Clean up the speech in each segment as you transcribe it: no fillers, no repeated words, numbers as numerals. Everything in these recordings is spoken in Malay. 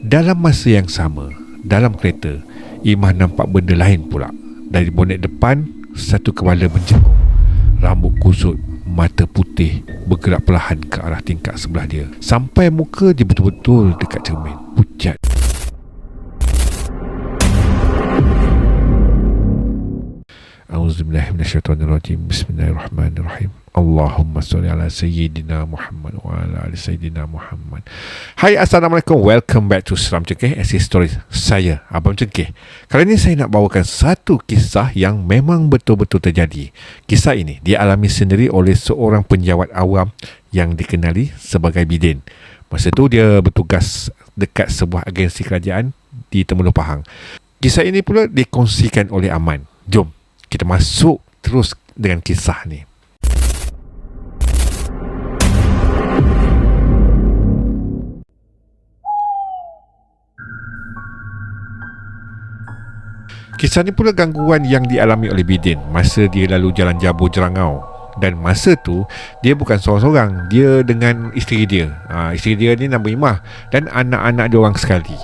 Dalam masa yang sama, dalam kereta, Imah nampak benda lain pula. Dari bonet depan, satu kepala menjenguk, rambut kusut, mata putih, bergerak perlahan ke arah tingkap sebelah dia, sampai muka dia betul-betul dekat cermin. Pucat. A'udzubillahi minasyaitonirrajim. Bismillahirrahmanirrahim. Allahumma sholli ala sayyidina Muhammad wa ala ali sayyidina Muhammad. Hai, Assalamualaikum. Welcome back to Seram Cengkeh SC Stories. Saya Abang Cengkeh. Kali ini saya nak bawakan satu kisah yang memang betul-betul terjadi. Kisah ini dialami sendiri oleh seorang penjawat awam yang dikenali sebagai Bidin. Masa tu dia bertugas dekat sebuah agensi kerajaan di Temerloh Pahang. Kisah ini pula dikongsikan oleh Aman. Jom kita masuk terus dengan kisah ni. Kisah ni pula gangguan yang dialami oleh Bidin masa dia lalu jalan Jabur Jerangau. Dan masa tu dia bukan seorang-seorang, dia dengan isteri dia. Isteri dia ni nama Imah dan anak-anak dia orang sekali.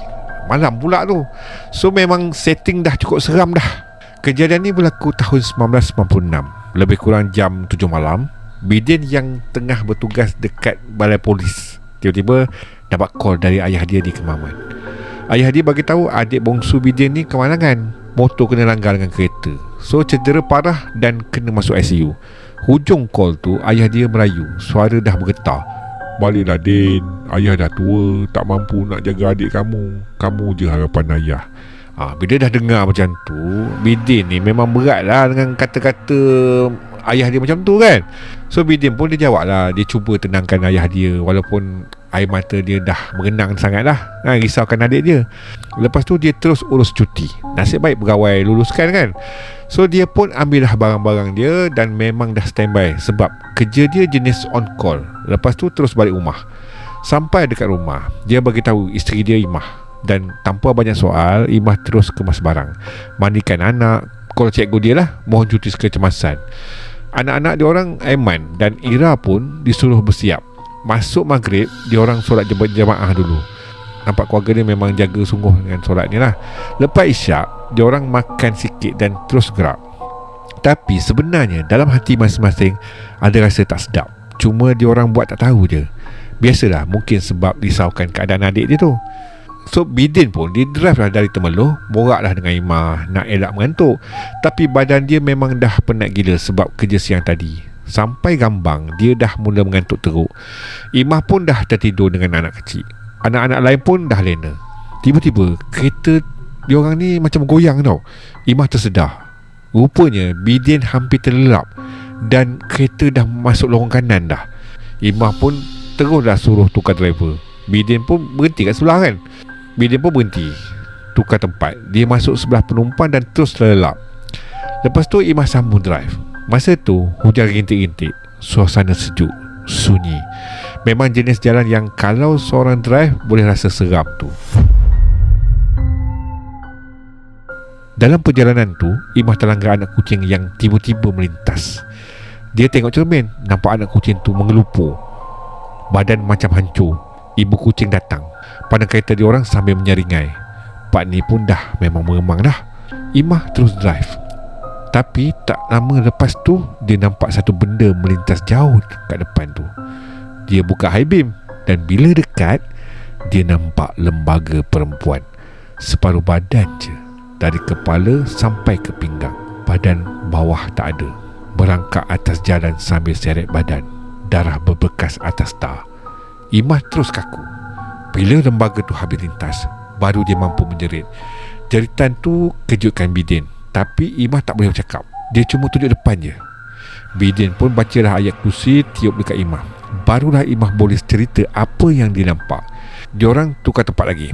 Malam pula tu. So memang setting dah cukup seram dah. Kejadian ni berlaku tahun 1996, lebih kurang jam 7 malam. Bidin yang tengah bertugas dekat balai polis tiba-tiba dapat call dari ayah dia di Kemaman. Ayah dia bagi tahu adik bongsu Bidin ni kemalangan, motor kena langgar dengan kereta. So cedera parah dan kena masuk ICU. Hujung call tu ayah dia merayu, suara dah bergetar. "Baliklah Din, ayah dah tua, tak mampu nak jaga adik kamu. Kamu je harapan ayah." Bila dah dengar macam tu, Bidin ni memang berat lah dengan kata-kata ayah dia macam tu kan. So Bidin pun dia jawab lah, dia cuba tenangkan ayah dia, walaupun air mata dia dah merenang sangat lah, risaukan adik dia. Lepas tu dia terus urus cuti. Nasib baik pegawai luluskan kan. So dia pun ambil dah barang-barang dia dan memang dah standby, sebab kerja dia jenis on call. Lepas tu terus balik rumah. Sampai dekat rumah, dia bagi tahu isteri dia Imah. Dan tanpa banyak soal, Imah terus kemas barang, mandikan anak, call cikgu dia lah, mohon cuti sekecemasan. Anak-anak diorang Aiman dan Ira pun disuruh bersiap. Masuk maghrib, diorang solat jemaah dulu. Nampak keluarga dia memang jaga sungguh dengan solat ni lah. Lepas isyak, diorang makan sikit dan terus gerak. Tapi sebenarnya dalam hati masing-masing ada rasa tak sedap. Cuma diorang buat tak tahu je. Biasalah, mungkin sebab risaukan keadaan adik dia tu. So Bidin pun dia drive lah dari Temerloh, borak lah dengan Imah, nak elak mengantuk. Tapi badan dia memang dah penat gila sebab kerja siang tadi. Sampai Gambang, dia dah mula mengantuk teruk. Imah pun dah tertidur dengan anak kecil. Anak-anak lain pun dah lena. Tiba-tiba kereta diorang ni macam goyang tau. Imah tersedar. Rupanya Bidin hampir terlelap dan kereta dah masuk lorong kanan dah. Imah pun terus dah suruh tukar driver. Bidin pun berhenti kat sebelah kan. Bidin pun berhenti, tukar tempat. Dia masuk sebelah penumpang dan terus terlelap. Lepas tu Imah sambung drive. Masa tu hujan rintik-rintik, suasana sejuk, sunyi. Memang jenis jalan yang kalau seorang drive boleh rasa seram tu. Dalam perjalanan tu, Imah terlanggar anak kucing yang tiba-tiba melintas. Dia tengok cermin, nampak anak kucing tu mengelupur, badan macam hancur. Ibu kucing datang, pandang kereta diorang sambil menyeringai. Pak ni pun dah memang meremang dah. Imah terus drive. Tapi tak lama lepas tu, dia nampak satu benda melintas jauh kat depan tu. Dia buka high beam dan bila dekat, dia nampak lembaga perempuan. Separuh badan je, dari kepala sampai ke pinggang. Badan bawah tak ada, merangkak atas jalan sambil seret badan. Darah berbekas atas tar. Imah terus kaku. Bila lembaga tu habis lintas, baru dia mampu menjerit. Jeritan tu kejutkan Bidin. Tapi Imah tak boleh bercakap. Dia cuma tunjuk depan je. Bidin pun bacalah ayat kursi, tiup dekat Imah. Barulah Imah boleh cerita apa yang dia nampak. Diorang tukar tempat lagi.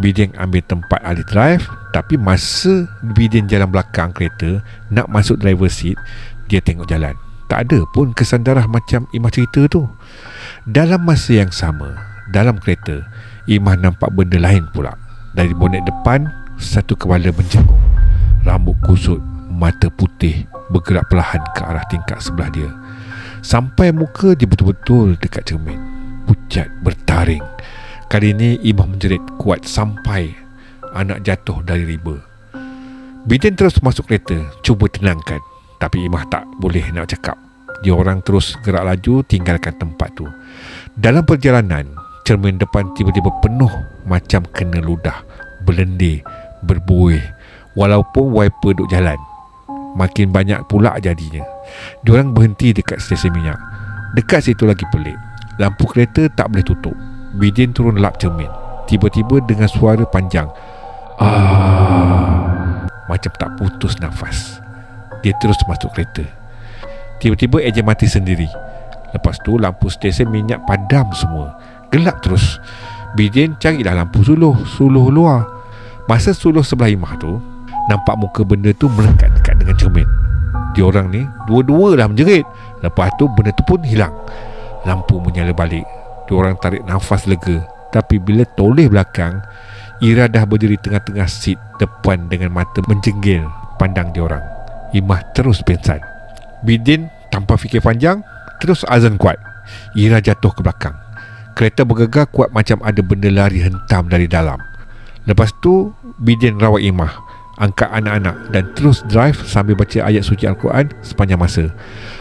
Bidin ambil tempat ahli drive. Tapi masa Bidin jalan belakang kereta, nak masuk driver seat, dia tengok jalan. Tak ada pun kesan darah macam Imah cerita tu. Dalam masa yang sama, dalam kereta, Imah nampak benda lain pula. Dari bonet depan, satu kepala menjenguk, rambut kusut, mata putih, bergerak perlahan ke arah tingkap sebelah dia. Sampai muka dia betul-betul dekat cermin. Pucat, bertaring. Kali ini Imah menjerit kuat sampai anak jatuh dari riba. Bidin terus masuk kereta, cuba tenangkan. Tapi Imah tak boleh nak cakap. Dia orang terus gerak laju tinggalkan tempat tu. Dalam perjalanan, cermin depan tiba-tiba penuh macam kena ludah, berlendir, berbuih. Walaupun wiper duk jalan, makin banyak pula jadinya. Diorang berhenti dekat stesen minyak. Dekat situ lagi pelik, lampu kereta tak boleh tutup. Bidin turun lap cermin. Tiba-tiba dengan suara panjang, macam tak putus nafas. Dia terus masuk kereta. Tiba-tiba ejen mati sendiri. Lepas tu lampu stesen minyak padam semua. Gelap terus. Bidin carilah lampu suluh luar. Masa suluh sebelah Imah tu, nampak muka benda tu melekat dekat dengan cermin. Diorang ni dua-dua dah menjerit. Lepas tu benda tu pun hilang. Lampu menyala balik. Diorang tarik nafas lega. Tapi bila toleh belakang, Ira dah berdiri tengah-tengah seat depan dengan mata menjenggil pandang diorang. Imah terus pingsan. Bidin tanpa fikir panjang terus azan kuat. Ira jatuh ke belakang. Kereta bergegar kuat macam ada benda lari hentam dari dalam. Lepas tu Bidin rawat Imah, angkat anak-anak dan terus drive sambil baca ayat suci Al-Quran sepanjang masa.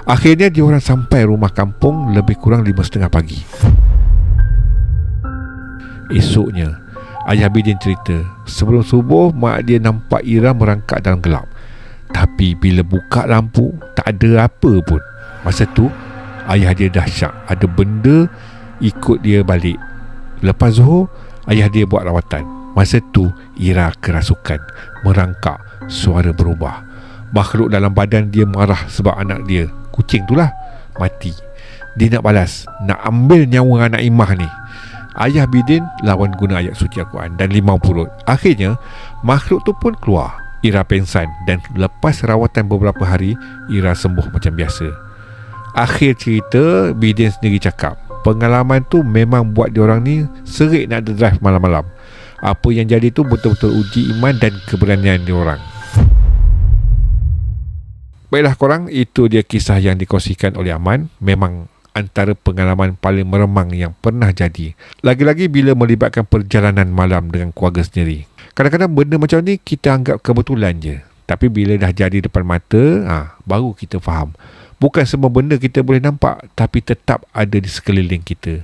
Akhirnya diorang sampai rumah kampung lebih kurang 5:30 pagi. Esoknya ayah Bidin cerita, sebelum subuh mak dia nampak Ira merangkak dalam gelap. Tapi bila buka lampu, tak ada apa pun. Masa tu ayah dia dah syak ada benda ikut dia balik. Lepas Zuhur, ayah dia buat rawatan. Masa tu Ira kerasukan, merangkak, suara berubah. Makhluk dalam badan dia marah sebab anak dia, kucing tu lah, mati. Dia nak balas, nak ambil nyawa anak Imah ni. Ayah Bidin lawan guna ayat suci Al-Quran dan limau purut. Akhirnya makhluk tu pun keluar. Ira pengsan dan lepas rawatan beberapa hari, Ira sembuh macam biasa. Akhir cerita, Bidin sendiri cakap, pengalaman tu memang buat diorang ni serik nak drive malam-malam. Apa yang jadi tu betul-betul uji iman dan keberanian diorang. Baiklah korang, itu dia kisah yang dikongsikan oleh Aman. Memang antara pengalaman paling meremang yang pernah jadi. Lagi-lagi bila melibatkan perjalanan malam dengan keluarga sendiri. Kadang-kadang benda macam ni kita anggap kebetulan je. Tapi bila dah jadi depan mata, baru kita faham. Bukan semua benda kita boleh nampak, tapi tetap ada di sekeliling kita.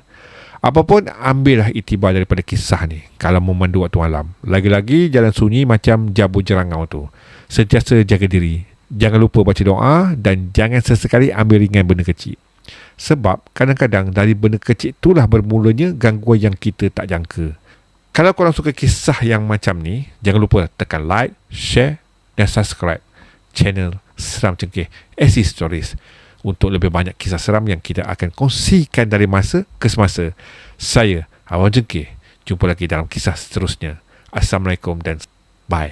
Apapun, ambillah iktibar daripada kisah ni kalau memandu waktu malam. Lagi-lagi jalan sunyi macam Jabu Jerangau tu. Sentiasa jaga diri. Jangan lupa baca doa dan jangan sesekali ambil ringan benda kecil. Sebab kadang-kadang dari benda kecil itulah bermulanya gangguan yang kita tak jangka. Kalau korang suka kisah yang macam ni, jangan lupa tekan like, share dan subscribe channel Seram Cengkeh SC Stories untuk lebih banyak kisah seram yang kita akan kongsikan dari masa ke semasa. Saya Abang Cengkeh. Jumpa lagi dalam kisah seterusnya. Assalamualaikum dan bye.